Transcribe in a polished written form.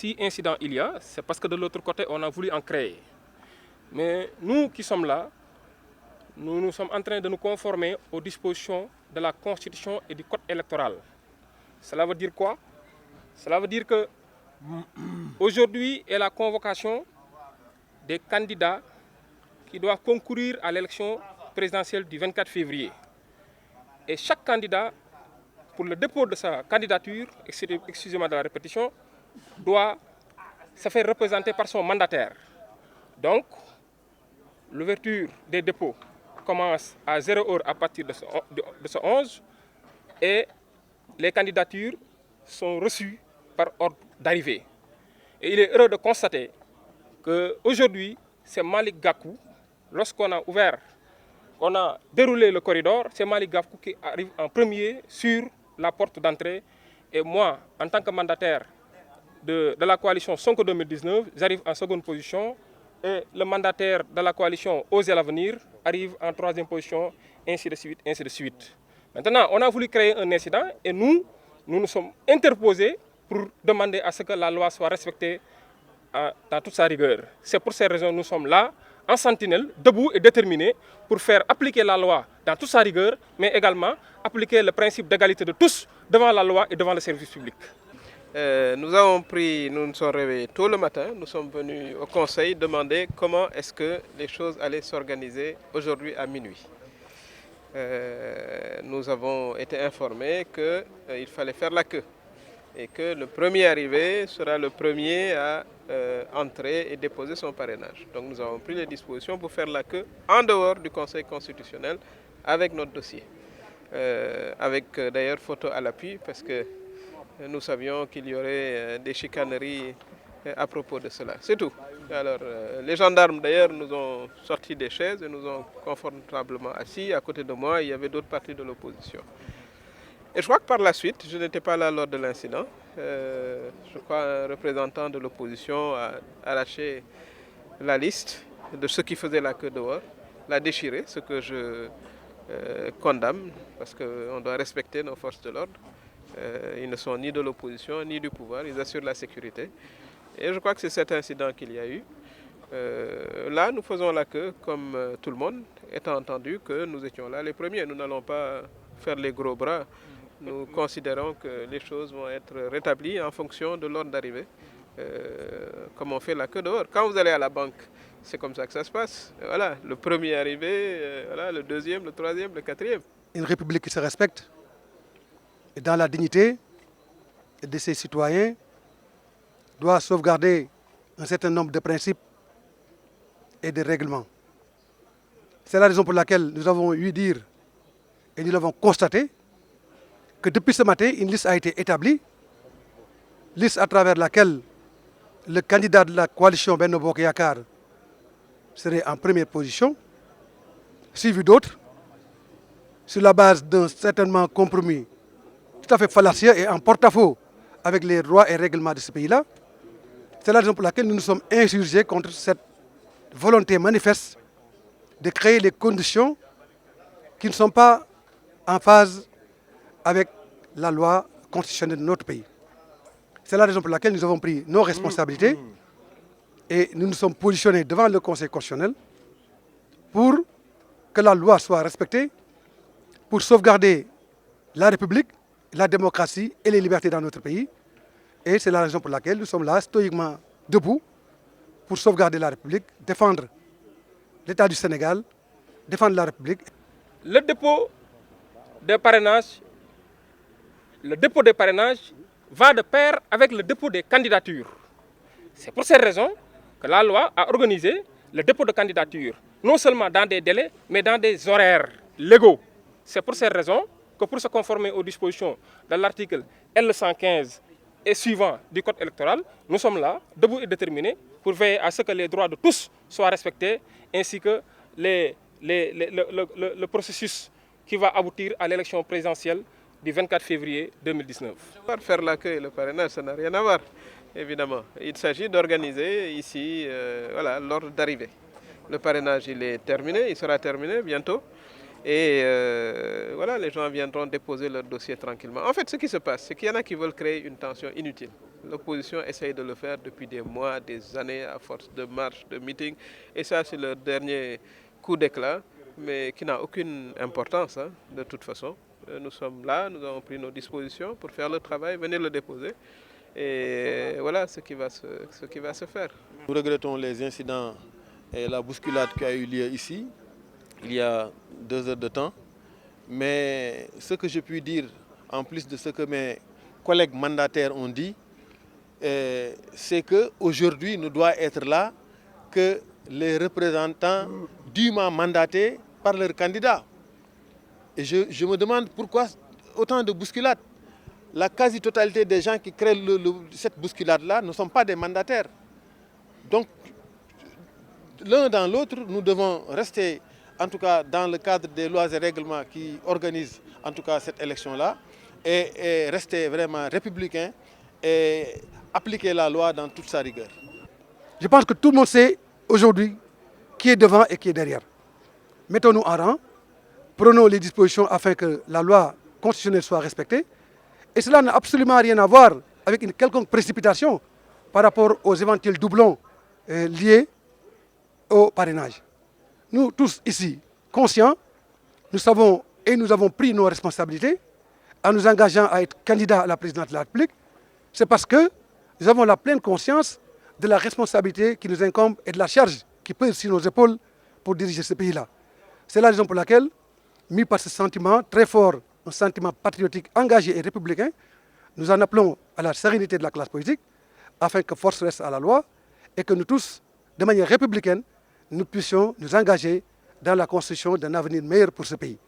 si incident il y a, c'est parce que de l'autre côté, on a voulu en créer. Mais nous qui sommes là, nous sommes en train de nous conformer aux dispositions de la Constitution et du Code électoral. Cela veut dire quoi? Cela veut dire que aujourd'hui est la convocation des candidats qui doivent concourir à l'élection présidentielle du 24 février. Et chaque candidat, pour le dépôt de sa candidature, excusez-moi de la répétition, doit se faire représenter par son mandataire. Donc, l'ouverture des dépôts commence à 0 heure à partir de ce 11 et les candidatures sont reçues par ordre d'arrivée. Et il est heureux de constater qu'aujourd'hui, c'est Malick Gakou, lorsqu'on a ouvert, on a déroulé le corridor, c'est Malick Gakou qui arrive en premier sur la porte d'entrée. Et moi, en tant que mandataire de la coalition Sonko 2019, j'arrive en seconde position. Et le mandataire de la coalition Osez l'avenir arrive en troisième position, ainsi de suite, ainsi de suite. Maintenant, on a voulu créer un incident et nous nous sommes interposés pour demander à ce que la loi soit respectée dans toute sa rigueur. C'est pour ces raisons que nous sommes là, en sentinelle, debout et déterminés, pour faire appliquer la loi dans toute sa rigueur, mais également appliquer le principe d'égalité de tous devant la loi et devant le service public. Nous nous sommes réveillés tôt le matin, nous sommes venus au conseil demander comment est-ce que les choses allaient s'organiser aujourd'hui à minuit. Nous avons été informés qu'il fallait faire la queue et que le premier arrivé sera le premier à entrer et déposer son parrainage. Donc nous avons pris les dispositions pour faire la queue en dehors du Conseil constitutionnel avec notre dossier. Avec d'ailleurs photo à l'appui parce que nous savions qu'il y aurait des chicaneries à propos de cela. C'est tout. Alors, les gendarmes d'ailleurs nous ont sorti des chaises et nous ont confortablement assis. À côté de moi, il y avait d'autres partis de l'opposition. Et je crois que par la suite, je n'étais pas là lors de l'incident, je crois un représentant de l'opposition a arraché la liste de ceux qui faisaient la queue dehors, l'a déchiré, ce que je condamne, parce qu'on doit respecter nos forces de l'ordre. Ils ne sont ni de l'opposition ni du pouvoir, ils assurent la sécurité. Et je crois que c'est cet incident qu'il y a eu. Là, nous faisons la queue comme tout le monde, étant entendu que nous étions là les premiers. Nous n'allons pas faire les gros bras. Nous considérons que les choses vont être rétablies en fonction de l'ordre d'arrivée, comme on fait la queue dehors. Quand vous allez à la banque, c'est comme ça que ça se passe. Voilà, le premier arrivé, voilà, le deuxième, le troisième, le quatrième. Une république qui se respecte, et dans la dignité de ses citoyens, doit sauvegarder un certain nombre de principes et de règlements. C'est la raison pour laquelle nous avons eu dire, et nous l'avons constaté, que depuis ce matin, une liste a été établie, liste à travers laquelle le candidat de la coalition Benno Bokk Yakaar serait en première position, suivi d'autres, sur la base d'un certainement compromis tout à fait fallacieux et en porte-à-faux avec les lois et règlements de ce pays-là. C'est la raison pour laquelle nous nous sommes insurgés contre cette volonté manifeste de créer les conditions qui ne sont pas en phase avec la loi constitutionnelle de notre pays. C'est la raison pour laquelle nous avons pris nos responsabilités et nous nous sommes positionnés devant le Conseil constitutionnel pour que la loi soit respectée, pour sauvegarder la République, la démocratie et les libertés dans notre pays. Et c'est la raison pour laquelle nous sommes là, stoïquement debout, pour sauvegarder la République, défendre l'État du Sénégal, défendre la République. Le dépôt des parrainages va de pair avec le dépôt des candidatures. C'est pour cette raison que la loi a organisé le dépôt de candidature, non seulement dans des délais, mais dans des horaires légaux. C'est pour cette raison que pour se conformer aux dispositions de l'article L115 et suivant du Code électoral, nous sommes là, debout et déterminés, pour veiller à ce que les droits de tous soient respectés, ainsi que le processus qui va aboutir à l'élection présidentielle du 24 février 2019. Faire l'accueil et le parrainage, ça n'a rien à voir, évidemment. Il s'agit d'organiser ici voilà, l'ordre d'arrivée. Le parrainage, il est terminé, il sera terminé bientôt. Et voilà. voilà, les gens viendront déposer leur dossier tranquillement. En fait, ce qui se passe, c'est qu'il y en a qui veulent créer une tension inutile. L'opposition essaye de le faire depuis des mois, des années, à force de marches, de meetings. Et ça, c'est leur dernier coup d'éclat, mais qui n'a aucune importance, hein, de toute façon. Nous sommes là, nous avons pris nos dispositions pour faire le travail, venez le déposer. Et voilà ce qui va se faire. Nous regrettons les incidents et la bousculade qui a eu lieu ici, il y a 2 heures de temps. Mais ce que je puis dire, en plus de ce que mes collègues mandataires ont dit, c'est qu'aujourd'hui, nous devons être là que les représentants dûment mandatés par leurs candidats. Et je me demande pourquoi autant de bousculades. La quasi-totalité des gens qui créent cette bousculade-là ne sont pas des mandataires. Donc, l'un dans l'autre, nous devons rester, en tout cas dans le cadre des lois et règlements qui organisent en tout cas cette élection-là, et rester vraiment républicain et appliquer la loi dans toute sa rigueur. Je pense que tout le monde sait aujourd'hui qui est devant et qui est derrière. Mettons-nous en rang, prenons les dispositions afin que la loi constitutionnelle soit respectée. Et cela n'a absolument rien à voir avec une quelconque précipitation par rapport aux éventuels doublons liés au parrainage. Nous tous ici, conscients, nous savons et nous avons pris nos responsabilités en nous engageant à être candidats à la présidence de la République. C'est parce que nous avons la pleine conscience de la responsabilité qui nous incombe et de la charge qui pèse sur nos épaules pour diriger ce pays-là. C'est la raison pour laquelle, mis par ce sentiment très fort, un sentiment patriotique engagé et républicain, nous en appelons à la sérénité de la classe politique afin que force reste à la loi et que nous tous, de manière républicaine, nous puissions nous engager dans la construction d'un avenir meilleur pour ce pays.